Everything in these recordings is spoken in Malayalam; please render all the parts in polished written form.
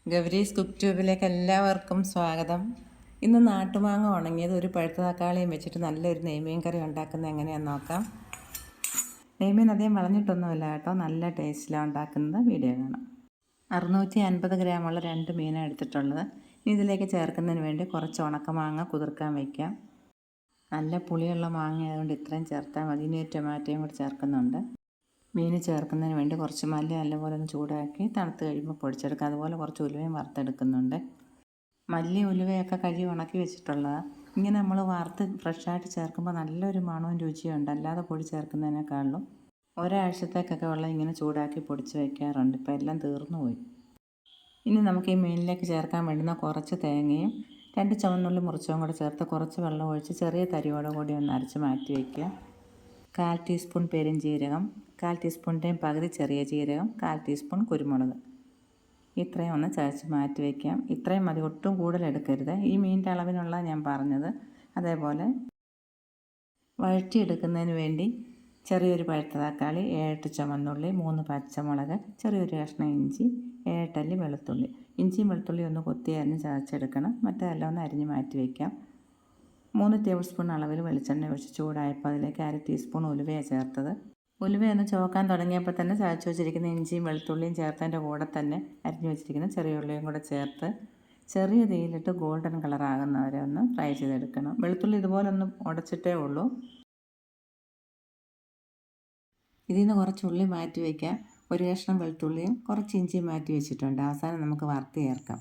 ഗൗരീസ് കുക്ക് ട്യൂബിലേക്ക് എല്ലാവർക്കും സ്വാഗതം. ഇന്ന് നാട്ടുമാങ്ങ ഉണങ്ങിയത് ഒരു പഴുത്ത തക്കാളിയും വെച്ചിട്ട് നല്ലൊരു നെയ്മീൻ കറി ഉണ്ടാക്കുന്നത് എങ്ങനെയാണെന്ന് നോക്കാം. നെയ്മീൻ അധികം വളഞ്ഞിട്ടൊന്നുമില്ല കേട്ടോ, നല്ല ടേസ്റ്റിലാണ് ഉണ്ടാക്കുന്നത്. വീഡിയോ കാണാം. 650 ഗ്രാമുള്ള 2 മീനാണ് എടുത്തിട്ടുള്ളത്. ഇനി ഇതിലേക്ക് ചേർക്കുന്നതിന് വേണ്ടി കുറച്ച് ഉണക്കമാങ്ങ കുതിർക്കാൻ വയ്ക്കാം. നല്ല പുളിയുള്ള മാങ്ങ ആയതുകൊണ്ട് ഇത്രയും ചേർത്താൽ മതി. ഇനി ടൊമാറ്റോയും കൂടി ചേർക്കുന്നുണ്ട്. മീൻ ചേർക്കുന്നതിന് വേണ്ടി കുറച്ച് മല്ലി നല്ലപോലെ ഒന്ന് ചൂടാക്കി തണുത്ത് കഴിയുമ്പോൾ പൊടിച്ചെടുക്കുക. അതുപോലെ കുറച്ച് ഉലുവയും വറുത്തെടുക്കുന്നുണ്ട്. മല്ലി ഉലുവയൊക്കെ കഴുകി ഉണക്കി വെച്ചിട്ടുള്ളതാണ്. ഇങ്ങനെ നമ്മൾ വറുത്ത് ഫ്രഷായിട്ട് ചേർക്കുമ്പോൾ നല്ലൊരു മണവും രുചിയും ഉണ്ട്, അല്ലാതെ പൊടി ചേർക്കുന്നതിനേക്കാളും. ഒരാഴ്ചത്തേക്കൊക്കെ വെള്ളം ഇങ്ങനെ ചൂടാക്കി പൊടിച്ച് വയ്ക്കാറുണ്ട്. ഇപ്പോൾ എല്ലാം തീർന്നു പോയി. ഇനി നമുക്ക് ഈ മീനിലേക്ക് ചേർക്കാൻ വേണ്ടുന്ന കുറച്ച് തേങ്ങയും 2 ചുവന്നുള്ളി മുറിച്ചതും കൂടെ ചേർത്ത് കുറച്ച് വെള്ളം ഒഴിച്ച് ചെറിയ തരിയോടെ കൂടി ഒന്ന് അരച്ച് മാറ്റി വയ്ക്കുക. 1/4 ടീസ്പൂൺ പെരുംജീരകം, 1/4 ടീസ്പൂണിൻ്റെയും പകുതി ചെറിയ ജീരകം, 1/4 ടീസ്പൂൺ കുരുമുളക്. ഇത്രയും ഒന്ന് ചതച്ച് മാറ്റി വയ്ക്കാം. ഇത്രയും മതി, ഒട്ടും കൂടുതൽ എടുക്കരുത്. ഈ മീനിൻ്റെ അളവിനുള്ള ഞാൻ പറഞ്ഞത്. അതേപോലെ വഴറ്റിയെടുക്കുന്നതിന് വേണ്ടി ചെറിയൊരു പഴുത്ത തക്കാളി, 7 ചുവന്നുള്ളി, 3 പച്ചമുളക്, ചെറിയൊരു കഷ്ണം ഇഞ്ചി, 7 അല്ലി വെളുത്തുള്ളി. ഇഞ്ചിയും വെളുത്തുള്ളി ഒന്ന് കൊത്തി അരിഞ്ഞ് ചതച്ചെടുക്കണം. മറ്റേതെല്ലാം ഒന്ന് അരിഞ്ഞ് മാറ്റി വയ്ക്കാം. 3 ടേബിൾ സ്പൂൺ അളവിൽ വെളിച്ചെണ്ണ ഒഴിച്ച് ചൂടായപ്പോൾ അതിലേക്ക് 1/2 ടീസ്പൂൺ ഉലുവയാണ് ചേർത്തത്. ഉലുവയൊന്ന് ചുവക്കാൻ തുടങ്ങിയപ്പോൾ തന്നെ ചതച്ച് വെച്ചിരിക്കുന്ന ഇഞ്ചിയും വെളുത്തുള്ളിയും ചേർത്തതിൻ്റെ കൂടെ തന്നെ അരിഞ്ഞു വെച്ചിരിക്കുന്ന ചെറിയ ഉള്ളിയും കൂടെ ചേർത്ത് ചെറിയ തീയിലിട്ട് ഗോൾഡൻ കളറാകുന്നവരെ ഒന്ന് ഫ്രൈ ചെയ്തെടുക്കണം. വെളുത്തുള്ളി ഇതുപോലെ ഒന്ന് ഉടച്ചിട്ടേ ഉള്ളൂ. ഇതിൽ നിന്ന് കുറച്ച് ഉള്ളി മാറ്റി വയ്ക്കാം. ഒരു കഷ്ണം വെളുത്തുള്ളിയും കുറച്ച് ഇഞ്ചിയും മാറ്റി വെച്ചിട്ടുണ്ട്. അവസാനം നമുക്ക് വറുത്ത് ചേർക്കാം.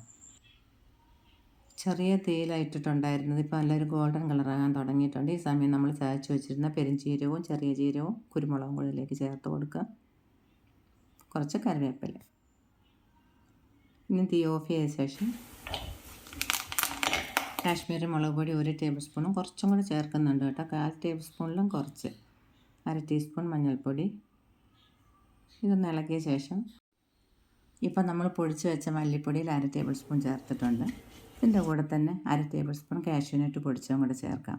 ചെറിയ തീയിലിട്ടിട്ടുണ്ടായിരുന്നത് ഇപ്പോൾ നല്ലൊരു ഗോൾഡൻ കളറാകാൻ തുടങ്ങിയിട്ടുണ്ട്. ഈ സമയം നമ്മൾ ചതച്ച് വെച്ചിരുന്ന പെരുംജീരകവും ചെറിയ ജീരകവും കുരുമുളകും കൂടി ഇതിലേക്ക് ചേർത്ത് കൊടുക്കുക. കുറച്ച് കറിവേപ്പില. ഇനി തീ ഓഫ് ചെയ്ത ശേഷം കാശ്മീരി മുളക് പൊടി 1 ടേബിൾ സ്പൂണും കുറച്ചും കൂടി ചേർക്കുന്നുണ്ട് കേട്ടോ. 1/4 ടേബിൾ സ്പൂണിലും കുറച്ച് 1/2 ടീസ്പൂൺ മഞ്ഞൾപ്പൊടി. ഇതൊന്ന് ഇളക്കിയ ശേഷം ഇപ്പം നമ്മൾ പൊടിച്ച് വെച്ച മല്ലിപ്പൊടിയിൽ 1/2 ടേബിൾ സ്പൂൺ ചേർത്തിട്ടുണ്ട്. ഇതിൻ്റെ കൂടെ തന്നെ 1/2 ടേബിൾ സ്പൂൺ കാഷ്യൂനട്ട് പൊടിച്ചതും കൂടെ ചേർക്കാം.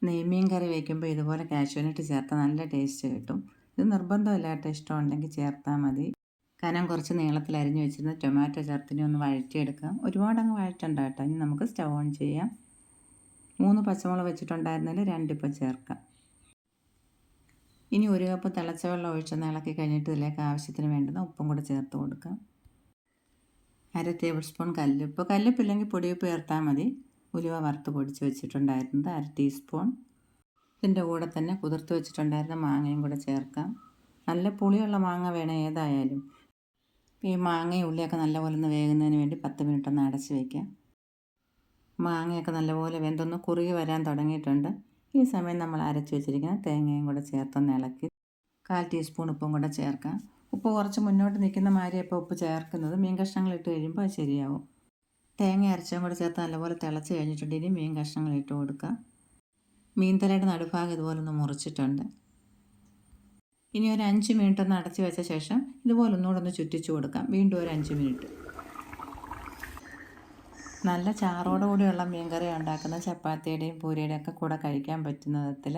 നെയ്മീൻ കറി വയ്ക്കുമ്പോൾ ഇതുപോലെ കാഷ്യൂനട്ട് ചേർത്താൽ നല്ല ടേസ്റ്റ് കിട്ടും. ഇത് നിർബന്ധമില്ല കേട്ടോ, ഇഷ്ടമുണ്ടെങ്കിൽ ചേർത്താൽ മതി. കനം കുറച്ച് നീളത്തിൽ അരിഞ്ഞ് വെച്ചിരുന്ന ടൊമാറ്റോ ചേർത്തിനി ഒന്ന് വഴറ്റിയെടുക്കാം. ഒരുപാടങ്ങ് വഴറ്റണ്ട കേട്ടോ. ഇനി നമുക്ക് സ്റ്റവ് ഓൺ ചെയ്യാം. 3 പച്ചമുളക് വെച്ചിട്ടുണ്ടായിരുന്നതിൽ 2 ഇപ്പം ചേർക്കാം. ഇനി 1 കപ്പ് തിളച്ച വെള്ളം ഒഴിച്ചൊന്ന് ഇളക്കി കഴിഞ്ഞിട്ട് ഇതിലേക്ക് ആവശ്യത്തിന് വേണ്ടുന്ന ഉപ്പും കൂടെ ചേർത്ത് കൊടുക്കാം. 1/2 ടേബിൾ സ്പൂൺ കല്ലുപ്പ്. കല്ലുപ്പില്ലെങ്കിൽ പൊടിയുപ്പ് ചേർത്താൽ മതി. ഉലുവ വറുത്ത് പൊടിച്ച് വെച്ചിട്ടുണ്ടായിരുന്നത് 1/2 ടീസ്പൂൺ. ഇതിൻ്റെ കൂടെ തന്നെ കുതിർത്ത് വെച്ചിട്ടുണ്ടായിരുന്ന മാങ്ങയും കൂടെ ചേർക്കാം. നല്ല പുളിയുള്ള മാങ്ങ വേണം ഏതായാലും. ഈ മാങ്ങയും ഉള്ളിയൊക്കെ നല്ലപോലെ ഒന്ന് വേകുന്നതിന് വേണ്ടി 10 മിനിറ്റ് ഒന്ന് അടച്ച് വയ്ക്കാം. മാങ്ങയൊക്കെ നല്ലപോലെ വെന്തൊന്ന് കുറുകി വരാൻ തുടങ്ങിയിട്ടുണ്ട്. ഈ സമയം നമ്മൾ അരച്ച് വെച്ചിരിക്കുന്ന തേങ്ങയും കൂടെ ചേർത്തൊന്ന് ഇളക്കി 1/4 ടീസ്പൂൺ ഉപ്പും കൂടെ ചേർക്കാം. ഉപ്പ് കുറച്ച് മുന്നോട്ട് നിൽക്കുന്ന മാതിരി ഇപ്പോൾ ഉപ്പ് ചേർക്കുന്നത്. മീൻ കഷ്ണങ്ങൾ ഇട്ട് കഴിയുമ്പോൾ അത് ശരിയാവും. തേങ്ങ അരച്ചും കൂടെ ചേർത്ത് നല്ലപോലെ തിളച്ച് കഴിഞ്ഞിട്ടുണ്ട്. ഇനി മീൻ കഷ്ണങ്ങൾ ഇട്ട് കൊടുക്കുക. മീൻ തലയുടെ നടുഭാഗം ഇതുപോലെ ഒന്ന് മുറിച്ചിട്ടുണ്ട്. ഇനി ഒരു 5 മിനിറ്റ് ഒന്ന് അടച്ച് വെച്ച ശേഷം ഇതുപോലെ ഒന്നുകൂടെ ഒന്ന് ചുറ്റിച്ച് കൊടുക്കാം. വീണ്ടും ഒരു 5 മിനിറ്റ്. നല്ല ചാറോട് കൂടിയുള്ള മീൻ കറി ഉണ്ടാക്കുന്ന ചപ്പാത്തിയുടെയും പൂരിയുടെയും ഒക്കെ കൂടെ കഴിക്കാൻ പറ്റുന്ന വിധത്തിൽ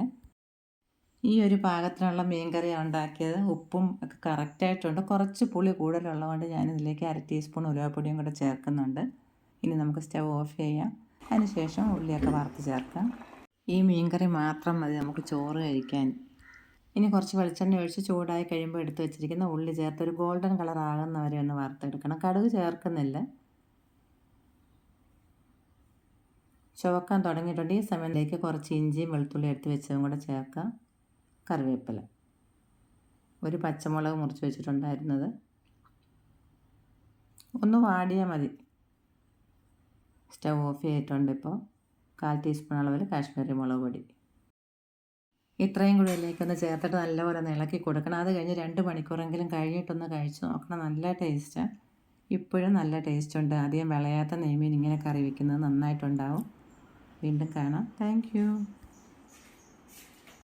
ഈ ഒരു പാകത്തിനുള്ള മീൻ കറി ഉണ്ടാക്കിയത്. ഉപ്പും ഒക്കെ കറക്റ്റായിട്ടുണ്ട്. കുറച്ച് പുളി കൂടുതലുള്ളതുകൊണ്ട് ഞാനിതിലേക്ക് 1/2 ടീസ്പൂൺ ഉലുവപ്പൊടിയും കൂടെ ചേർക്കുന്നുണ്ട്. ഇനി നമുക്ക് സ്റ്റവ് ഓഫ് ചെയ്യാം. അതിനുശേഷം ഉള്ളിയൊക്കെ വറുത്ത് ചേർക്കാം. ഈ മീൻ കറി മാത്രം മതി നമുക്ക് ചോറ് കഴിക്കാൻ. ഇനി കുറച്ച് വെളിച്ചെണ്ണ ഒഴിച്ച് ചൂടായി കഴിയുമ്പോൾ എടുത്ത് വെച്ചിരിക്കുന്ന ഉള്ളി ചേർത്ത് ഒരു ഗോൾഡൻ കളർ ആകുന്നവരെ ഒന്ന് വറുത്തെടുക്കണം. കടുക് ചേർക്കുന്നില്ല. ചുവക്കാൻ തുടങ്ങിയിട്ടുണ്ട്. ഈ സമയത്തേക്ക് കുറച്ച് ഇഞ്ചിയും വെളുത്തുള്ളി എടുത്ത് വെച്ചതും കൂടെ ചേർക്കാം. കറിവേപ്പില, ഒരു പച്ചമുളക് മുറിച്ച് വെച്ചിട്ടുണ്ടായിരുന്നത്. ഒന്ന് വാടിയാൽ മതി. സ്റ്റവ് ഓഫ് ചെയ്തിട്ടുണ്ട്. ഇപ്പോൾ 1/4 ടീസ്പൂൺ അളവിൽ കാശ്മീരി മുളക് പൊടി. ഇത്രയും കൂടി ഇതിലേക്കൊന്ന് ചേർത്തിട്ട് നല്ലപോലെ ഇളക്കി കൊടുക്കണം. അത് കഴിഞ്ഞ് 2 മണിക്കൂറെങ്കിലും കഴിഞ്ഞിട്ടൊന്ന് കഴിച്ച് നോക്കണം. നല്ല ടേസ്റ്റാണ്. ഇപ്പോഴും നല്ല ടേസ്റ്റ് ഉണ്ട്. അധികം വിളയാത്ത നെയ്മീൻ ഇങ്ങനെ കറി വയ്ക്കുന്നത് നന്നായിട്ടുണ്ടാവും. വീണ്ടും കാണാം. Thank you.